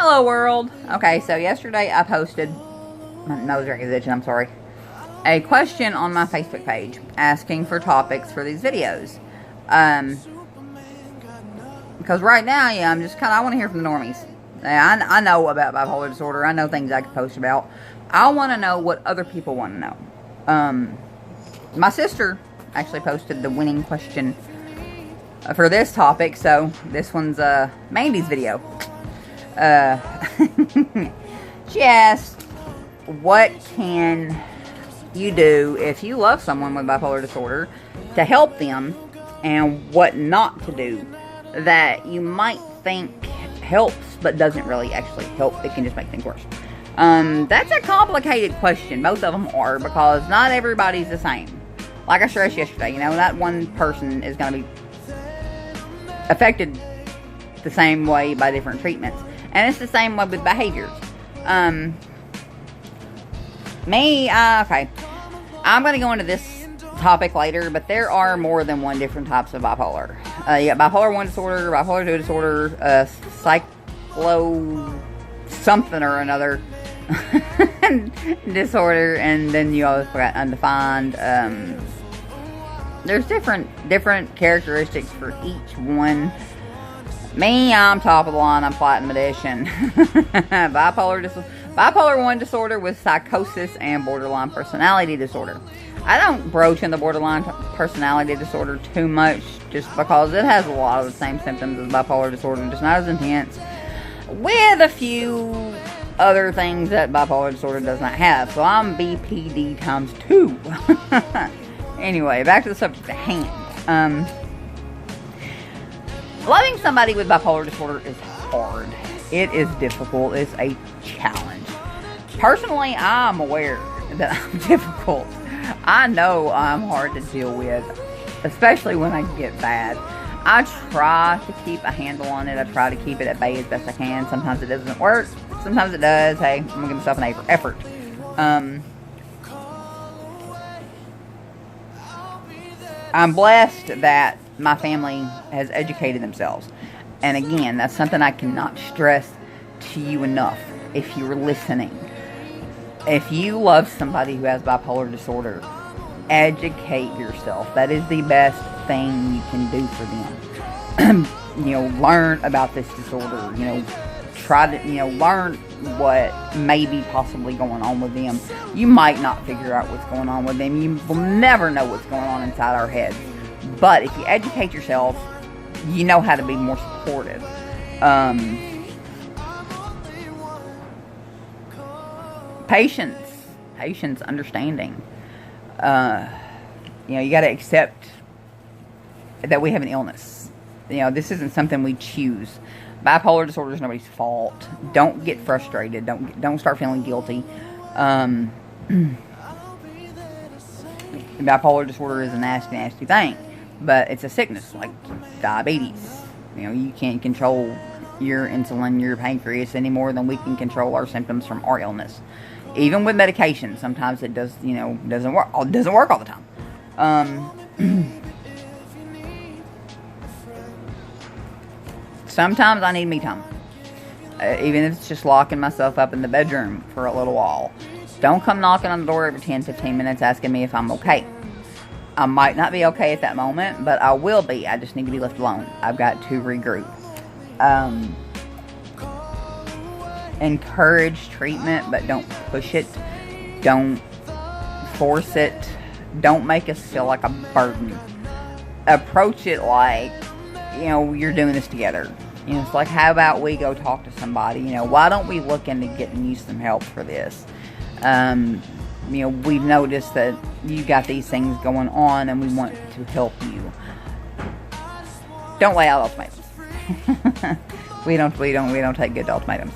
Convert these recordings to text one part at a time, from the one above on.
Hello world. Okay, so yesterday I posted, my nose ring is itching, I'm sorry, a question on my Facebook page asking for topics for these videos. Because right now, yeah, I'm just I want to hear from the normies. I know about bipolar disorder. I know things I could post about. I want to know what other people want to know. My sister actually posted the winning question for this topic, so this one's Mandy's video. She asked, what can you do if you love someone with bipolar disorder to help them, and what not to do that you might think helps but doesn't really actually help? It can just make things worse. That's a complicated question. Both of them are, because not everybody's the same. Like I stressed yesterday, you know, not one person is going to be affected the same way by different treatments. And it's the same way with behaviors. Okay. I'm going to go into this topic later, but there are more than one different types of bipolar. You got bipolar 1 disorder, bipolar 2 disorder, cyclo something or another disorder, and then you always got undefined. There's different characteristics for each one. Me, I'm top of the line. I'm platinum edition. Bipolar 1 disorder with psychosis and borderline personality disorder. I don't broach in the borderline personality disorder too much, just because it has a lot of the same symptoms as bipolar disorder, just not as intense, with a few other things that bipolar disorder does not have. So I'm BPD times 2. Anyway, back to the subject at hand. Loving somebody with bipolar disorder is hard. It is difficult. It's a challenge. Personally, I'm aware that I'm difficult. I know I'm hard to deal with, especially when I get bad. I try to keep a handle on it. I try to keep it at bay as best I can. Sometimes it doesn't work. Sometimes it does. Hey, I'm going to give myself an effort. I'm blessed that my family has educated themselves. And again, that's something I cannot stress to you enough if you're listening. If you love somebody who has bipolar disorder, educate yourself. That is the best thing you can do for them. Learn about this disorder. Try to, learn what may be possibly going on with them. You might not figure out what's going on with them. You will never know what's going on inside our heads. But if you educate yourself, you know how to be more supportive. Patience, understanding. You got to accept that we have an illness. This isn't something we choose. Bipolar disorder is nobody's fault. Don't get frustrated. Don't start feeling guilty. Bipolar disorder is a nasty thing, but it's a sickness like diabetes. You can't control your insulin, your pancreas any more than we can control our symptoms from our illness. Even with medication, sometimes it doesn't work all the time. Sometimes I need me time. Even if it's just locking myself up in the bedroom for a little while. Don't come knocking on the door every 10-15 minutes asking me if I'm okay. I might not be okay at that moment, but I will be. I just need to be left alone. I've got to regroup. Encourage treatment, but don't push it. Don't force it. Don't make us feel like a burden. Approach it like, you're doing this together. It's like, how about we go talk to somebody? Why don't we look into getting you some help for this? We've noticed that you got these things going on, and we want to help you. Don't lay out ultimatums. we don't take good ultimatums.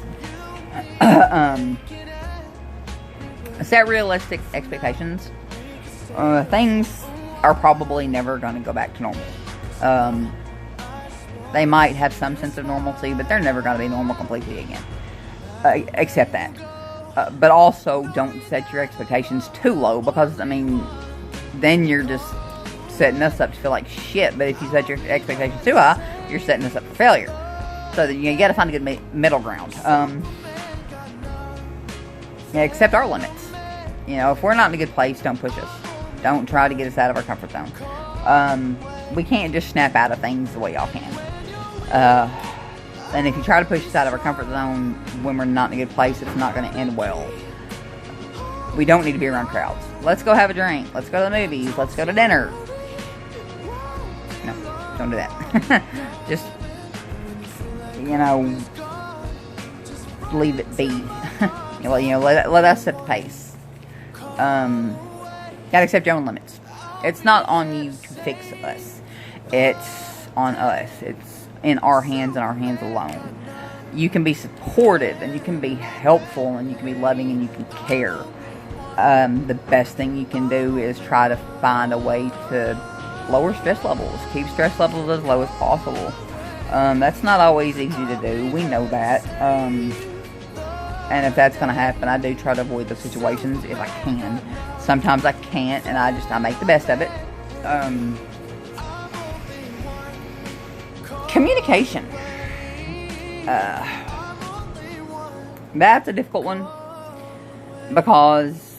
Set realistic expectations. Things are probably never going to go back to normal. They might have some sense of normalcy, but they're never going to be normal completely again. Accept that. But also don't set your expectations too low, because, then you're just setting us up to feel like shit. But if you set your expectations too high, you're setting us up for failure. So that you got to find a good middle ground. Yeah, accept our limits. You know, if we're not in a good place, don't push us. Don't try to get us out of our comfort zone. We can't just snap out of things the way y'all can. And if you try to push us out of our comfort zone when we're not in a good place, it's not going to end well. We don't need to be around crowds. Let's go have a drink. Let's go to the movies. Let's go to dinner. No, don't do that. Just, you know, leave it be. Let us set the pace. Gotta accept your own limits. It's not on you to fix us. It's on us. It's in our hands and our hands alone. You can be supportive and you can be helpful and you can be loving and you can care. The best thing you can do is try to find a way to lower stress levels. Keep stress levels as low as possible. That's not always easy to do. We know that. And if that's going to happen, I do try to avoid those situations if I can. Sometimes I can't, and I make the best of it. Communication. That's a difficult one. Because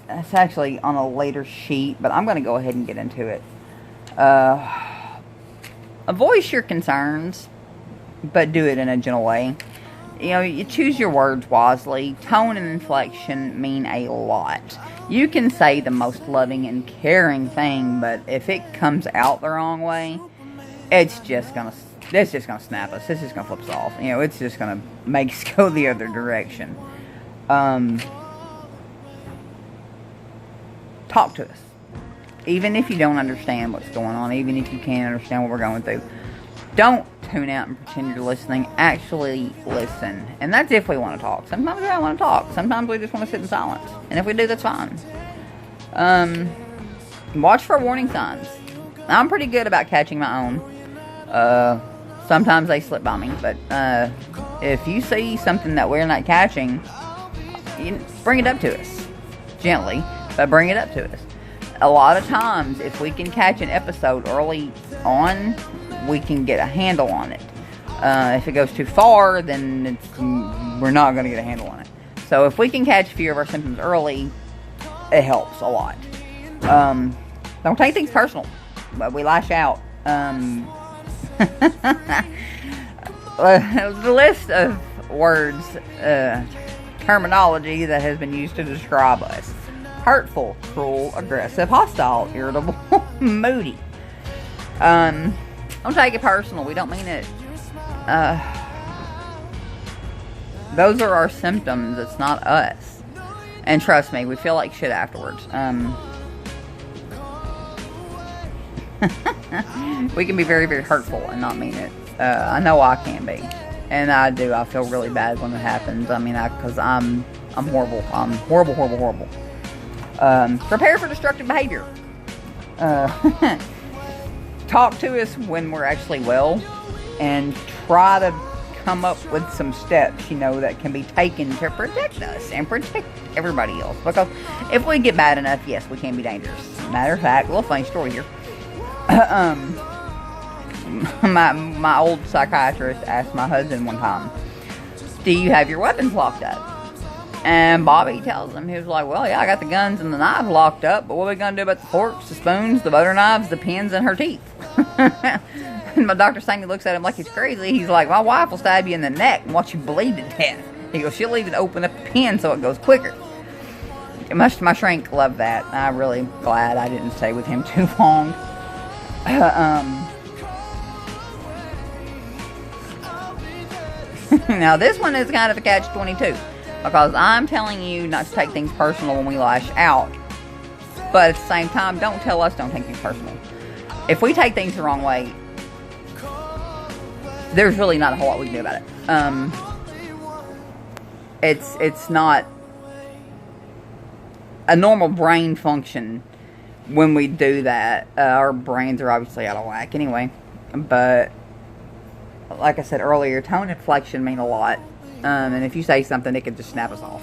it's actually on a later sheet, but I'm going to go ahead and get into it. Voice your concerns, but do it in a gentle way. You know, you choose your words wisely. Tone and inflection mean a lot. You can say the most loving and caring thing, but if it comes out the wrong way, it's just gonna snap us. It's just gonna flip us off. You know, it's just gonna make us go the other direction. Talk to us. Even if you don't understand what's going on, even if you can't understand what we're going through, don't tune out and pretend you're listening. Actually listen. And that's if we want to talk. Sometimes we don't want to talk. Sometimes we just want to sit in silence. And if we do, that's fine. Watch for warning signs. I'm pretty good about catching my own. Sometimes they slip by me. But if you see something that we're not catching, you bring it up to us. Gently. But bring it up to us. A lot of times, if we can catch an episode early on, we can get a handle on it. If it goes too far, then we're not going to get a handle on it. So if we can catch a few of our symptoms early, it helps a lot. Don't take things personal. But we lash out. The list of words, terminology that has been used to describe us. Hurtful, cruel, aggressive, hostile, irritable, moody. Don't take it personal. We don't mean it. Those are our symptoms. It's not us. And trust me, we feel like shit afterwards. We can be very, very hurtful and not mean it. I know I can be. And I do. I feel really bad when it happens. I mean, because I'm horrible. I'm horrible, horrible, horrible. Prepare for destructive behavior. Talk to us when we're actually well, and try to come up with some steps, that can be taken to protect us and protect everybody else. Because if we get bad enough, yes, we can be dangerous. Matter of fact, a little funny story here. My old psychiatrist asked my husband one time, "Do you have your weapons locked up?" And Bobby tells him, he was like, "Well, yeah, I got the guns and the knives locked up, but what are we going to do about the forks, the spoons, the butter knives, the pins, and her teeth?" And my Dr. Sandy looks at him like he's crazy. He's like, "My wife will stab you in the neck and watch you bleed to death." He goes, "She'll even open up the pin so it goes quicker." My shrink loved that. I'm really glad I didn't stay with him too long. Now, this one is kind of a catch-22. Because I'm telling you not to take things personal when we lash out. But at the same time, don't tell us don't take things personal. If we take things the wrong way, there's really not a whole lot we can do about it. It's not a normal brain function when we do that. Our brains are obviously out of whack anyway. But like I said earlier, tone and inflection mean a lot. And if you say something, it could just snap us off.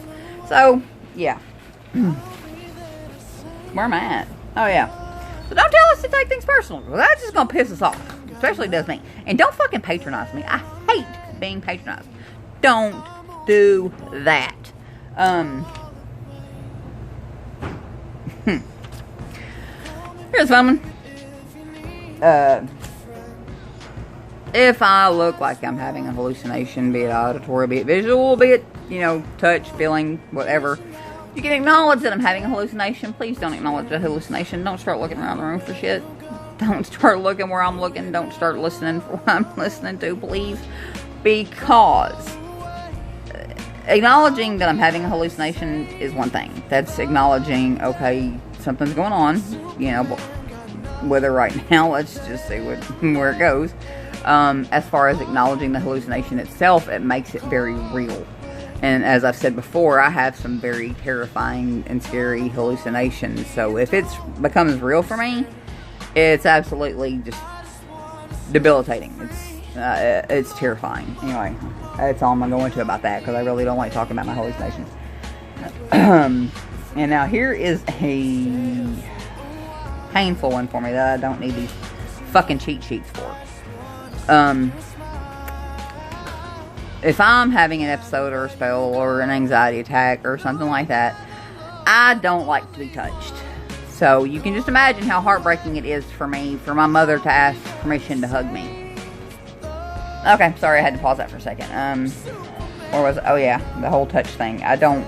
So, yeah. Where am I at? Oh, yeah. So don't tell us to take things personal. That's just going to piss us off. Especially does me. And don't fucking patronize me. I hate being patronized. Don't do that. Here's a fun one. If I look like I'm having a hallucination, be it auditory, be it visual, be it, touch, feeling, whatever, you can acknowledge that I'm having a hallucination. Please don't acknowledge the hallucination. Don't start looking around the room for shit. Don't start looking where I'm looking. Don't start listening for what I'm listening to, please. Because acknowledging that I'm having a hallucination is one thing. That's acknowledging, okay, something's going on, whether right now, let's just see where it goes. As far as acknowledging the hallucination itself, it makes it very real. And as I've said before, I have some very terrifying and scary hallucinations. So if it becomes real for me, it's absolutely just debilitating. It's terrifying. Anyway, that's all I'm going to go into about that, because I really don't like talking about my hallucinations. And now here is a painful one for me that I don't need these fucking cheat sheets for. If I'm having an episode or a spell or an anxiety attack or something like that, I don't like to be touched. So you can just imagine how heartbreaking it is for me, for my mother to ask permission to hug me. Okay, sorry, I had to pause that for a second. Oh yeah, the whole touch thing. I don't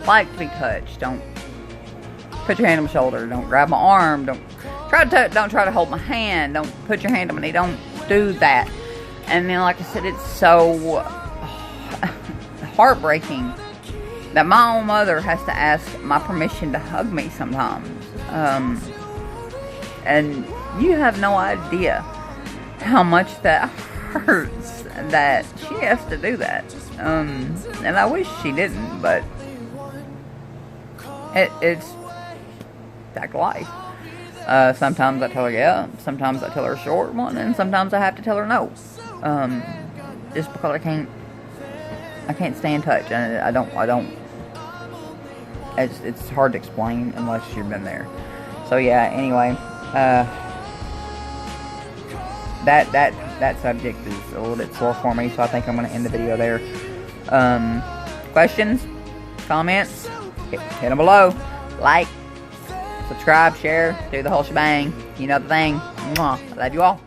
like to be touched. Don't put your hand on my shoulder. Don't grab my arm. Don't try to hold my hand. Don't put your hand on my knee. Don't do that. And then, like I said, it's so heartbreaking that my own mother has to ask my permission to hug me sometimes. And you have no idea how much that hurts that she has to do that. And I wish she didn't, but it's fact of life. Sometimes I tell her yeah, sometimes I tell her a short one, and sometimes I have to tell her no. Just because I can't stay in touch, and I don't. It's hard to explain unless you've been there. So yeah. Anyway, that subject is a little bit sore for me, so I think I'm going to end the video there. Questions, comments, hit them below. Like, subscribe, share, do the whole shebang. You know the thing. Mwah. I love you all.